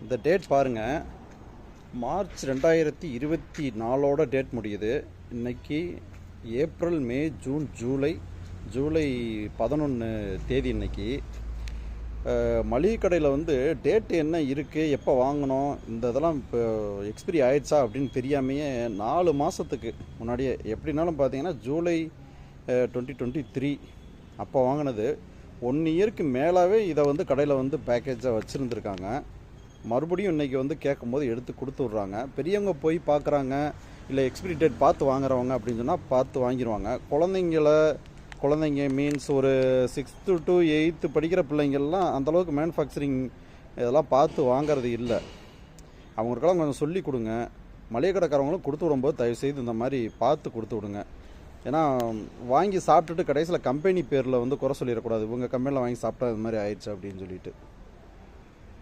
இந்த டேட் பாருங்கள், March 2024 date முடியுது. இன்னைக்கு ஏப்ரல், மே, ஜூன், ஜூலை 11 தேதி. இன்னைக்கு மளிகை கடையில் வந்து டேட்டு என்ன இருக்குது, எப்போ வாங்கணும், இதெல்லாம் இப்போ எக்ஸ்பிரி ஆயிடுச்சா அப்படின்னு தெரியாமையே 4 மாதத்துக்கு முன்னாடியே, எப்படின்னாலும் பார்த்தீங்கன்னா ஜூலை 2023 அப்போ வாங்கினது 1 இயருக்கு மேலாகவே இதை வந்து கடையில் வந்து பேக்கேஜாக வச்சுருந்துருக்காங்க. மறுபடியும் இன்றைக்கி வந்து கேட்கும்போது எடுத்து கொடுத்து விட்றாங்க. பெரியவங்க போய் பார்க்குறாங்க, இல்லை எக்ஸ்பிரி டேட் பார்த்து வாங்குறவங்க அப்படின்னு சொன்னால் பார்த்து வாங்கிடுவாங்க. குழந்தைங்க மீன்ஸ் ஒரு 6th to 8th படிக்கிற பிள்ளைங்கள்லாம் அந்தளவுக்கு மேனுஃபேக்சரிங் இதெல்லாம் பார்த்து வாங்கிறது இல்லை. அவங்களுக்கெல்லாம் கொஞ்சம் சொல்லி கொடுங்க. மளிகை கடைக்காரவங்களும் கொடுத்து விடும்போது தயவுசெய்து இந்த மாதிரி பார்த்து கொடுத்து விடுங்க. ஏன்னா வாங்கி சாப்பிட்டுட்டு கடைசியில் கம்பெனி பேரில் வந்து குறை சொல்லிடக்கூடாது, இவங்க கம்பெனியில் வாங்கி சாப்பிட்டா இது மாதிரி ஆயிடுச்சு அப்படின்னு சொல்லிட்டு.